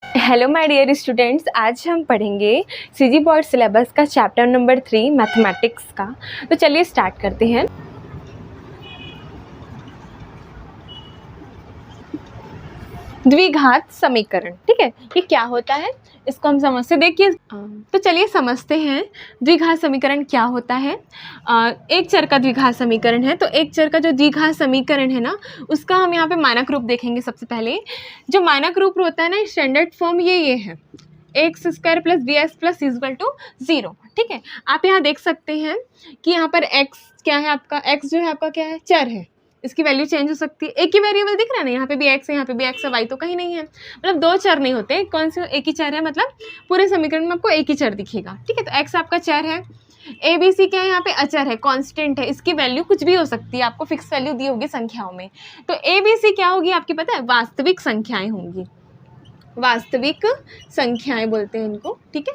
Hello my dear students, आज हम पढ़ेंगे सीजी बोर्ड सिलेबस का चैप्टर नंबर 3 मैथमेटिक्स का। तो चलिए स्टार्ट करते हैं। द्विघात समीकरण, ठीक है, ये क्या होता है इसको हम समझते देखिए। तो चलिए समझते हैं द्विघात समीकरण क्या होता है। एक चर का द्विघात समीकरण है, तो एक चर का जो द्विघात समीकरण है ना, उसका हम यहाँ पे मानक रूप देखेंगे। सबसे पहले जो मानक रूप होता है ना, स्टैंडर्ड फॉर्म ये है x square plus b x plus equal to 0। ठीक है, आप यहाँ देख सकते हैं कि यहाँ पर एक्स क्या है, आपका एक्स जो है आपका क्या है, चर है, इसकी वैल्यू चेंज हो सकती है। एक ही वेरिएबल दिख रहा है ना, यहाँ पे भी एक्स है, यहाँ पे भी एक्स है, वाई तो कहीं नहीं है, मतलब दो चर नहीं होते। कौन से एक ही चर है, मतलब पूरे समीकरण में आपको एक ही चर दिखेगा। ठीक है, तो एक्स आपका चर है, ए बी सी क्या है, यहाँ पे अचर है, कांस्टेंट है, इसकी वैल्यू कुछ भी हो सकती है, आपको फिक्स वैल्यू दी होगी संख्याओं में। तो ए बी सी क्या होगी आपकी पता है, वास्तविक संख्याएं होंगी, वास्तविक संख्याएं बोलते हैं इनको। ठीक है,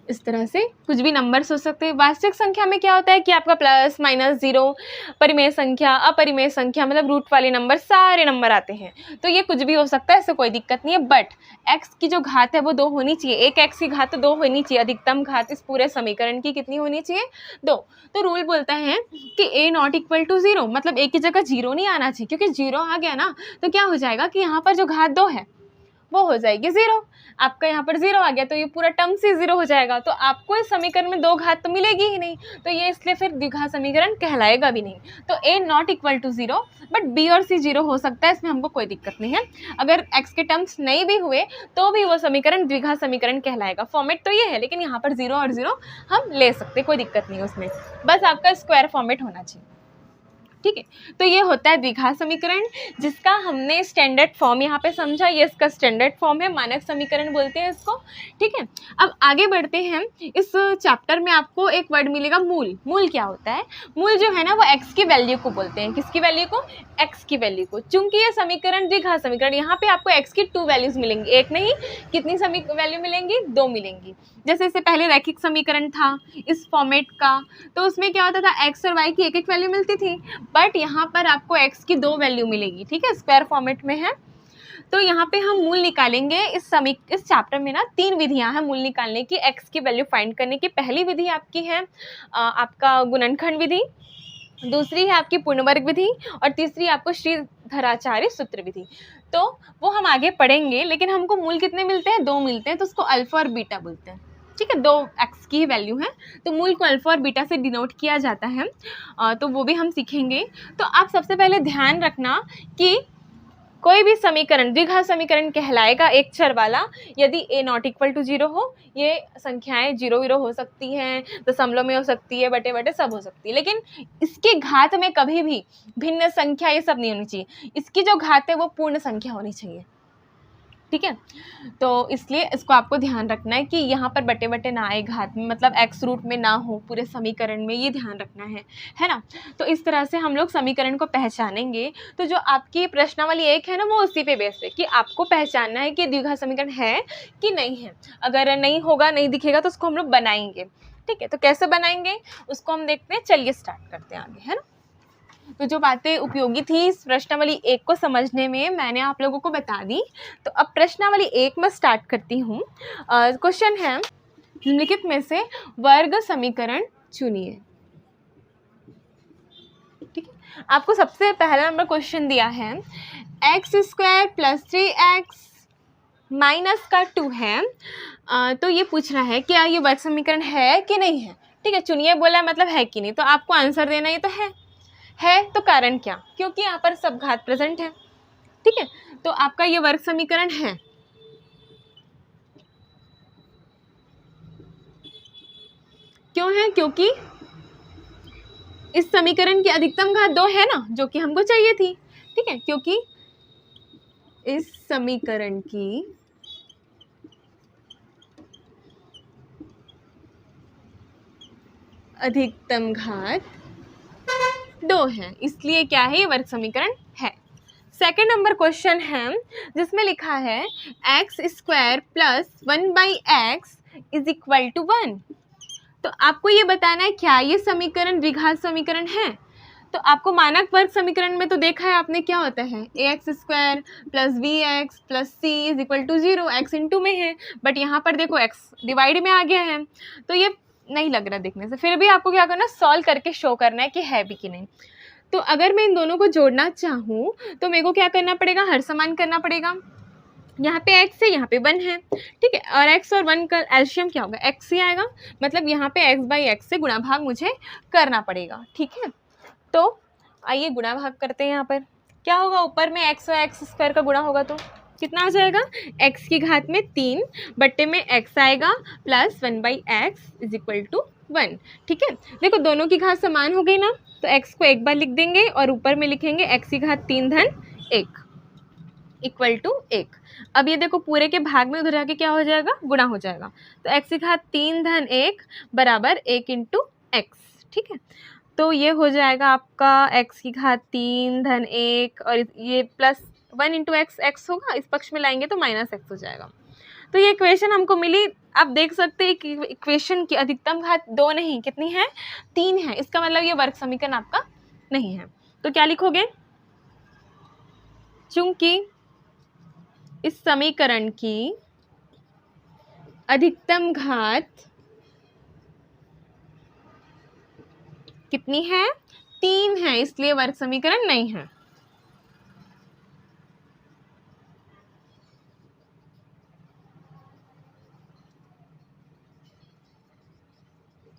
इस तरह से कुछ भी नंबर्स हो सकते हैं। वास्तविक संख्या में क्या होता है कि आपका प्लस माइनस जीरो, परिमेय संख्या, अपरिमेय संख्या, मतलब रूट वाले नंबर, सारे नंबर आते हैं। तो ये कुछ भी हो सकता है, इससे कोई दिक्कत नहीं है। बट एक्स की जो घात है वो 2 होनी चाहिए, एक एक्स की घात तो 2 होनी चाहिए। अधिकतम घात इस पूरे समीकरण की कितनी होनी चाहिए, 2। तो रूल बोलता है कि ए नॉट इक्वल टू 0, मतलब ए की जगह 0 नहीं आना चाहिए, क्योंकि 0 आ गया ना तो क्या हो जाएगा कि यहाँ पर जो घात 2 है वो हो जाएगी 0। आपका यहाँ पर 0 आ गया तो ये पूरा टर्म से 0 हो जाएगा, तो आपको इस समीकरण में 2 घात तो मिलेगी ही नहीं, तो ये इसलिए फिर द्विघात समीकरण कहलाएगा भी नहीं। तो a not equal to 0, but b और c 0 हो सकता है, इसमें हमको कोई दिक्कत नहीं है। अगर x के टर्म्स नहीं भी हुए तो भी वो समीकरण द्विघात समीकरण कहलाएगा। फॉर्मेट तो ये है, लेकिन यहाँ पर 0 और 0 हम ले सकते, कोई दिक्कत नहीं है उसमें, बस आपका स्क्वायर फॉर्मेट होना चाहिए। ठीक है, तो ये होता है द्विघात समीकरण, जिसका हमने स्टैंडर्ड फॉर्म यहाँ पे समझा। ये इसका स्टैंडर्ड फॉर्म है, मानक समीकरण बोलते हैं इसको। ठीक है, अब आगे बढ़ते हैं। इस चैप्टर में आपको एक वर्ड मिलेगा मूल। मूल क्या होता है, मूल जो है ना वो एक्स की वैल्यू को बोलते हैं। किसकी वैल्यू को, एक्स की वैल्यू को। चूंकि ये समीकरण द्विघात समीकरण, यहाँ पे आपको एक्स की 2 वैल्यूज मिलेंगी, एक नहीं, कितनी वैल्यू मिलेंगी, 2 मिलेंगी। जैसे इससे पहले रैखिक समीकरण था इस फॉर्मेट का, तो उसमें क्या होता था, एक्स और वाई की एक एक वैल्यू मिलती थी, बट यहाँ पर आपको x की 2 वैल्यू मिलेगी। ठीक है, स्क्वायर फॉर्मेट में है। तो यहाँ पे हम मूल निकालेंगे। इस चैप्टर में ना 3 विधियां हैं मूल निकालने की, x की वैल्यू फाइंड करने की। पहली विधि आपकी है आपका गुणनखंड विधि, दूसरी है आपकी पूर्ण वर्ग विधि, और तीसरी आपको श्रीधराचार्य सूत्र विधि। तो वो हम आगे पढ़ेंगे, लेकिन हमको मूल कितने मिलते हैं, 2 मिलते हैं, तो उसको अल्फा और बीटा बोलते हैं। ठीक है, 2 एक्स की ही वैल्यू है, तो मूल को अल्फा और बीटा से डिनोट किया जाता है, तो वो भी हम सीखेंगे। तो आप सबसे पहले ध्यान रखना कि कोई भी समीकरण द्विघात समीकरण कहलाएगा एक चर वाला यदि a नॉट इक्वल टू 0 हो। ये संख्याएं 0 हो सकती हैं, दशमलव में हो सकती है, बटे बटे सब हो सकती है, लेकिन इसके घात में कभी भी भिन्न संख्या ये सब नहीं होनी चाहिए। इसकी जो घात है वो पूर्ण संख्या होनी चाहिए। ठीक है, तो इसलिए इसको आपको ध्यान रखना है कि यहाँ पर बटे बटे ना आए घात में, मतलब एक्स रूट में ना हो पूरे समीकरण में, ये ध्यान रखना है ना। तो इस तरह से हम लोग समीकरण को पहचानेंगे। तो जो आपकी प्रश्नावली 1 है ना, वो उसी पे बेस्ड है कि आपको पहचानना है कि द्विघात समीकरण है कि नहीं है। अगर नहीं होगा, नहीं दिखेगा, तो उसको हम लोग बनाएंगे। ठीक है, तो कैसे बनाएंगे उसको हम देखते हैं। चलिए स्टार्ट करते हैं आगे, है ना। तो जो बातें उपयोगी थी इस प्रश्नावली 1 को समझने में, मैंने आप लोगों को बता दी। तो अब प्रश्नावली 1 में स्टार्ट करती हूँ। क्वेश्चन है, निम्नलिखित में से वर्ग समीकरण चुनिए। ठीक है, आपको सबसे पहला नंबर क्वेश्चन दिया है, x square plus 3x minus का 2 है। तो ये पूछ रहा है क्या ये वर्ग समीकरण है कि नहीं है। ठीक है, चुनिए बोला मतलब है कि नहीं, तो आपको आंसर देना, ये तो है तो कारण क्या, क्योंकि यहाँ पर सब घात प्रेजेंट है। ठीक है, तो आपका ये वर्ग समीकरण है। क्यों है, क्योंकि इस समीकरण की अधिकतम घात 2 है ना, जो कि हमको चाहिए थी। ठीक है, क्योंकि इस समीकरण की अधिकतम घात 2 है, इसलिए क्या है, ये वर्ग समीकरण है। सेकेंड नंबर क्वेश्चन है जिसमें लिखा है x square plus 1/x is equal to 1। तो आपको ये बताना है क्या ये समीकरण द्विघात समीकरण है। तो आपको मानक वर्ग समीकरण में तो देखा है आपने क्या होता है, ax square plus bx plus c is equal to 0, x into में है, बट यहाँ पर देखो x डिवाइड में आ गया है, तो ये नहीं लग रहा देखने से। फिर भी आपको क्या करना, सॉल्व करके शो करना है कि है भी कि नहीं। तो अगर मैं इन दोनों को जोड़ना चाहूँ तो मेरे को क्या करना पड़ेगा, हर समान करना पड़ेगा। यहाँ पे x है, यहाँ पे 1 है, ठीक है, और x और 1 का एलसीएम क्या होगा, x ही आएगा, मतलब यहाँ पे x बाई एक्स से गुणा भाग मुझे करना पड़ेगा, ठीक है। तो आइए गुणा भाग करते हैं। यहाँ पर क्या होगा, ऊपर में x और एक्स स्क्वायर का गुणा होगा तो कितना आ जाएगा, x की घात में 3 बट्टे में x आएगा plus 1 by x is equal to 1, ठीक है। देखो दोनों की घात समान हो गई ना, तो x को एक बार लिख देंगे और ऊपर में लिखेंगे x की घात 3 धन 1 इक्वल टू 1। अब ये देखो पूरे के भाग में उधर जाके क्या हो जाएगा, गुणा हो जाएगा, तो x की घात 3 धन 1 बराबर 1 इंटू एक्स, ठीक है। तो ये हो जाएगा आपका x की घात 3 धन 1 और ये प्लस 1 इंटू एक्स, एक्स होगा, इस पक्ष में लाएंगे तो माइनस एक्स हो जाएगा। तो ये इक्वेशन हमको मिली। आप देख सकते हैं कि इक्वेशन की अधिकतम घात 2 नहीं, कितनी है, 3 है। इसका मतलब ये वर्ग समीकरण आपका नहीं है। तो क्या लिखोगे, चूंकि इस समीकरण की अधिकतम घात कितनी है, 3 है, इसलिए वर्ग समीकरण नहीं है।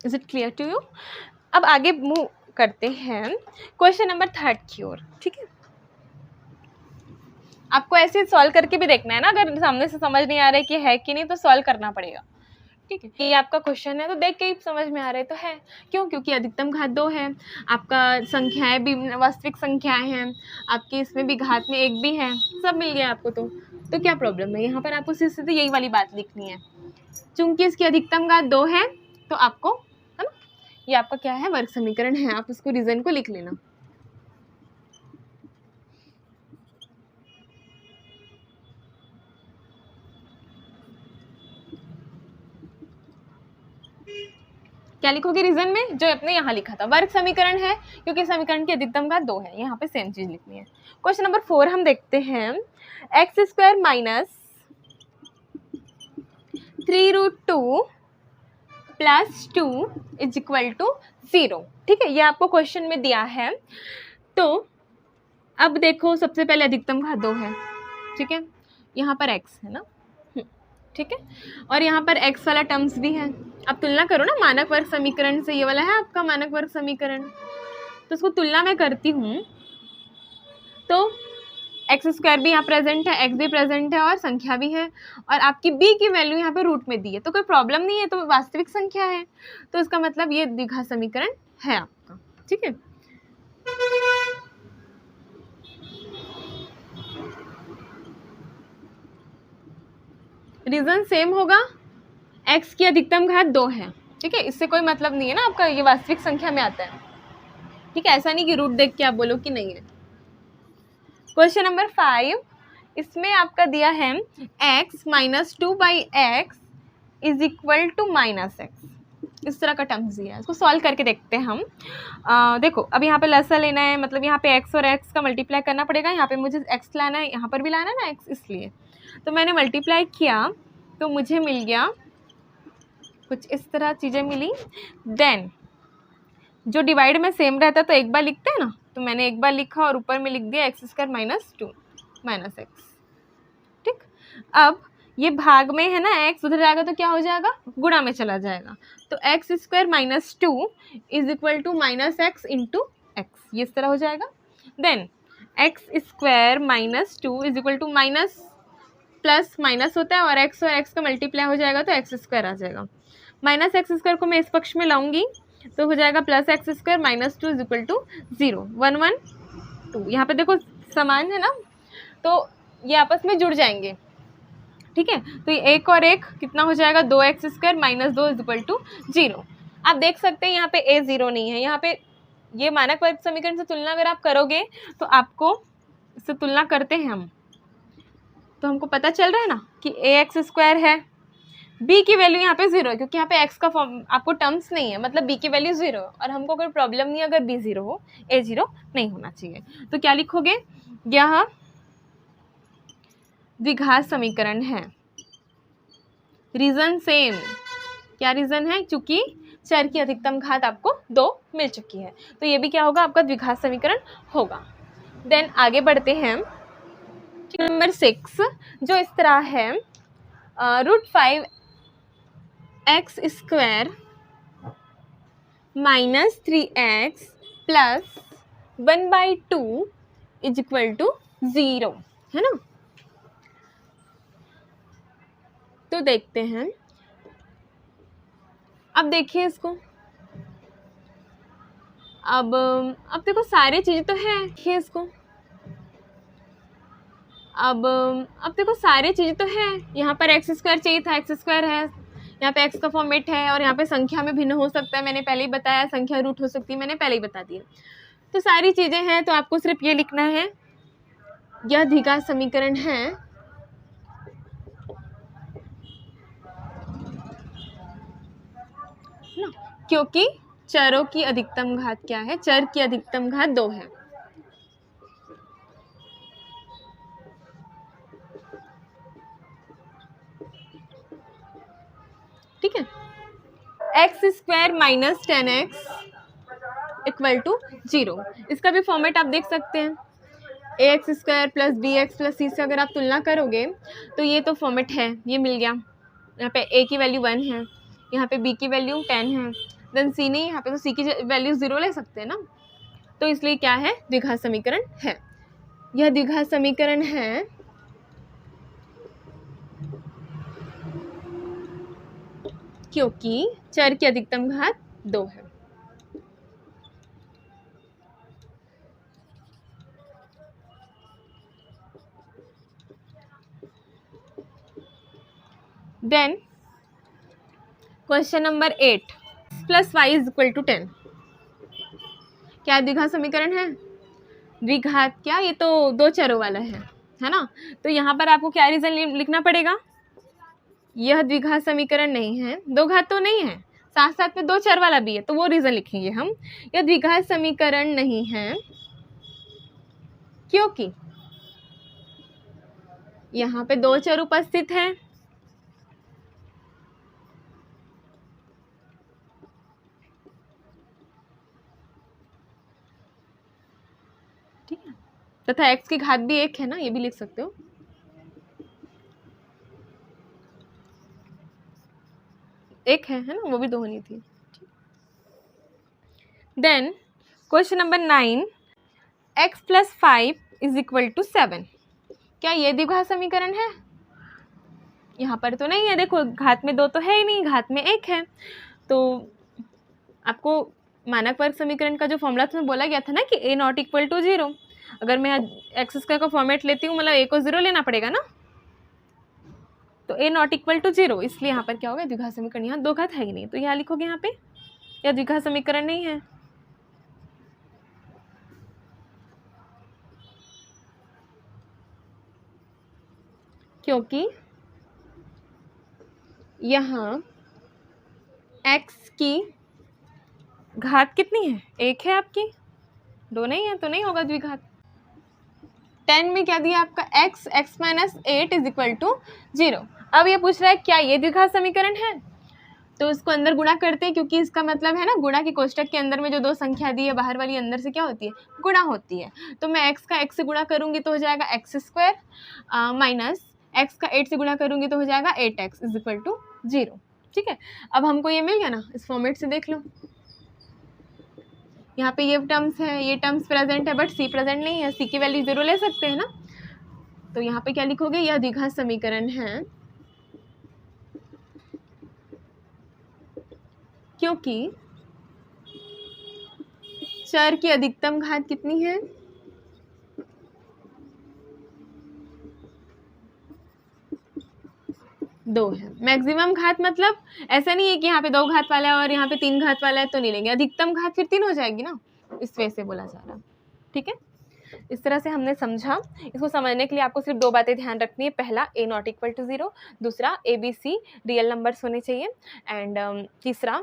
Is it clear to you. अब आगे मूव करते हैं क्वेश्चन नंबर 3 की ओर, ठीक है। आपको ऐसे सॉल्व करके भी देखना है ना, अगर सामने से समझ नहीं आ रहा है कि है कि नहीं तो सॉल्व करना पड़ेगा, ठीक है। ये आपका क्वेश्चन है तो देख के ही समझ में आ रहा है तो है, क्यों, क्योंकि अधिकतम घात 2 है, आपका संख्याएं भी वास्तविक संख्याएं हैं, आपकी इसमें भी घात में 1 भी है, सब मिल गया आपको। तो क्या प्रॉब्लम है, यहाँ पर आपको सीधे यही वाली बात लिखनी है, चूंकि इसकी अधिकतम घात 2 है तो आपको, है ना, ये आपका क्या है, वर्ग समीकरण है। आप उसको रीजन को लिख लेना। क्या लिखोगे रीजन में, जो अपने यहाँ लिखा था, वर्ग समीकरण है क्योंकि समीकरण की अधिकतम घात 2 है, यहाँ पे सेम चीज लिखनी है। क्वेश्चन नंबर 4 हम देखते हैं, x square minus 3√2 plus 2 is equal to 0, ठीक है। ये आपको क्वेश्चन में दिया है। तो अब देखो, सबसे पहले अधिकतम घात 2 है, ठीक है, यहाँ पर x है ना, ठीक है, और यहाँ पर x वाला टर्म्स भी है। अब तुलना करो ना मानक वर्ग समीकरण से, ये वाला है आपका मानक वर्ग समीकरण, तो उसको तुलना मैं करती हूँ तो एक्स स्क्वायर भी यहाँ प्रेजेंट है, एक्स भी प्रेजेंट है और संख्या भी है, और आपकी b की वैल्यू यहाँ पे रूट में दी है, तो कोई प्रॉब्लम नहीं है, तो वास्तविक संख्या है, तो इसका मतलब ये द्विघात समीकरण है आपका, ठीक है। रीजन सेम होगा, x की अधिकतम घात 2 है, ठीक है, इससे कोई मतलब नहीं है ना आपका, ये वास्तविक संख्या में आता है, ठीक है, ऐसा नहीं कि रूट देख के आप बोलो कि नहीं है। क्वेश्चन नंबर 5, इसमें आपका दिया है x minus 2 by x is equal to minus x, इस तरह का टर्म्स दिया है। इसको सॉल्व करके देखते हैं हम। देखो अब यहाँ पे लसा लेना है, मतलब यहाँ पे x और x का मल्टीप्लाई करना पड़ेगा, यहाँ पे मुझे x लाना है, यहाँ पर भी लाना है ना x, इसलिए तो मैंने मल्टीप्लाई किया तो मुझे मिल गया कुछ इस तरह चीज़ें मिली। देन जो डिवाइड में सेम रहता है तो एक बार लिखते हैं ना, तो मैंने एक बार लिखा और ऊपर में लिख दिया x square minus 2 minus x, ठीक। अब ये भाग में है ना, x उधर जाएगा तो क्या हो जाएगा, गुणा में चला जाएगा, तो x square minus 2 is equal to minus x into x, ये इस तरह हो जाएगा। Then x square minus 2 is equal to minus plus minus होता है और x का मल्टीप्लाई हो जाएगा तो एक्स स्क्वायर आ जाएगा, माइनस एक्स स्क्वायर को मैं इस पक्ष में लाऊंगी तो हो जाएगा plus x square minus 2 is equal to 0, 1 1 2, यहाँ पे देखो समान है ना, तो ये आपस में जुड़ जाएंगे, ठीक है। तो ये एक और एक कितना हो जाएगा, 2x square minus 2 is equal to 0। आप देख सकते हैं यहाँ पे a 0 नहीं है, यहाँ पे ये मानक वर्ग समीकरण से तुलना अगर आप करोगे तो आपको इससे तुलना करते हैं हम, तो हमको पता चल रहा है ना कि ax स्क्वायर है b की वैल्यू यहाँ पे 0 है क्योंकि यहाँ पे x का फॉर्म आपको टर्म्स नहीं है, मतलब b की वैल्यू 0 और हमको कोई प्रॉब्लम नहीं अगर b 0 हो, a 0 नहीं होना चाहिए। तो क्या लिखोगे, यह द्विघात समीकरण है। रीजन सेम, क्या रीजन है, क्योंकि चर की अधिकतम घात आपको 2 मिल चुकी है, तो ये भी क्या होगा, आपका द्विघात समीकरण होगा। देन आगे बढ़ते हैं, नंबर 6 जो इस तरह है, √5 x square minus 3x plus 1/2 is equal to 0, है ना। तो देखते हैं, अब देखिए इसको, अब देखो सारी चीज़ें तो है, देखिए इसको, अब देखो सारी चीज़ें तो है, यहाँ पर एक्स स्क्वायर चाहिए था, एक्स स्क्वायर है, यहाँ पे एक्स का फॉर्मेट है और यहाँ पे संख्या में भिन्न हो सकता है, मैंने पहले ही बताया, संख्या रूट हो सकती है, मैंने पहले ही बता दिया। तो सारी चीज़ें हैं, तो आपको सिर्फ ये लिखना है, यह द्विघात समीकरण है ना, क्योंकि चरों की अधिकतम घात क्या है, चर की अधिकतम घात 2 है। ठीक है, x square minus 10x equal to 0, इसका भी फॉर्मेट आप देख सकते हैं, ax square plus bx plus c से अगर आप तुलना करोगे तो ये तो फॉर्मेट है, ये मिल गया। यहाँ पे a की वैल्यू 1 है, यहाँ पे b की वैल्यू 10 है, देन c नहीं, यहाँ पे तो c की वैल्यू 0 ले सकते हैं ना, तो इसलिए क्या है, द्विघात समीकरण है। यह द्विघात समीकरण है क्योंकि चर की अधिकतम घात 2 है। Then question number 8 plus y is equal to 10, क्या द्विघात समीकरण है, द्विघात क्या, ये तो 2 चरों वाला है ना, तो यहाँ पर आपको क्या रीजन लिखना पड़ेगा, यह द्विघात समीकरण नहीं है, 2 घात तो नहीं है, साथ साथ में 2 चर वाला भी है, तो वो रीजन लिखेंगे हम, यह द्विघात समीकरण नहीं है क्योंकि यहाँ पे 2 चर उपस्थित हैं, ठीक है, तथा x की घात भी 1 है ना, ये भी लिख सकते हो, एक है ना, वो भी 2 होनी थी। Then question number 9 x plus 5 is equal to 7, क्या ये द्विघात समीकरण है, यहाँ पर तो नहीं है, देखो घात में 2 तो है ही नहीं, घात में 1 है, तो आपको मानक वर्ग समीकरण का जो फॉर्मूला तुम्हें बोला गया था ना कि a नॉट इक्वल टू 0, अगर मैं एक्स स्क्वायर का फॉर्मेट लेती हूँ, मतलब a को 0 लेना पड़ेगा ना, तो a नॉट इक्वल टू 0, इसलिए यहाँ पर क्या होगा, द्विघात समीकरण, यहाँ 2 घात है ही नहीं, तो यहाँ लिखोगे यहाँ पे, यह द्विघात समीकरण नहीं है। क्योंकि यहाँ x की घात कितनी है, 1 है आपकी, 2 नहीं है, तो नहीं होगा द्विघात। 10 में क्या दिया आपका x minus 8 is equal to 0। अब ये पूछ रहा है क्या ये द्विघात समीकरण है, तो इसको अंदर गुणा करते हैं, क्योंकि इसका मतलब है ना, गुणा के कोष्टक के अंदर में जो 2 संख्या दी है, बाहर वाली अंदर से क्या होती है, गुणा होती है, तो मैं x का x से गुणा करूंगी तो हो जाएगा एक्स स्क्वायर माइनस x का 8 से गुणा करूंगी तो हो जाएगा 8x इज इक्वल टू 0। ठीक है, अब हमको ये मिल गया ना, इस फॉर्मेट से देख लो, यहाँ पे ये टर्म्स है, ये टर्म्स प्रेजेंट है, बट c प्रेजेंट नहीं है, c की वैल्यू 0 ले सकते हैं ना, तो यहाँ पे क्या लिखोगे, यह द्विघात समीकरण है क्योंकि चर की अधिकतम घात कितनी है, 2 है। मैक्सिमम घात मतलब ऐसा नहीं है कि यहाँ पे 2 घात वाला है और यहाँ पे 3 घात वाला है तो नहीं लेंगे, अधिकतम घात फिर 3 हो जाएगी ना, इस वजह से बोला जा रहा है। ठीक है, इस तरह से हमने समझा। इसको समझने के लिए आपको सिर्फ 2 बातें ध्यान रखनी है। पहला, a नॉट इक्वल टू 0, दूसरा ABC रियल नंबर्स होने चाहिए, एंड तीसरा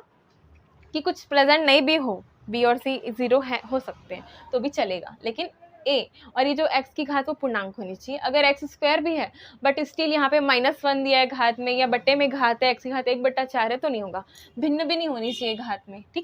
कि कुछ प्रेजेंट नहीं भी हो, B और C 0 है, हो सकते हैं तो भी चलेगा, लेकिन a और ये जो x की घात वो पूर्णांक होनी चाहिए। अगर x स्क्वायर भी है बट स्टिल यहाँ पे -1 दिया है घात में, या बट्टे में घात है, x की घात 1/4 है, तो नहीं होगा। भिन्न भी नहीं होनी चाहिए घात में, ठीक है।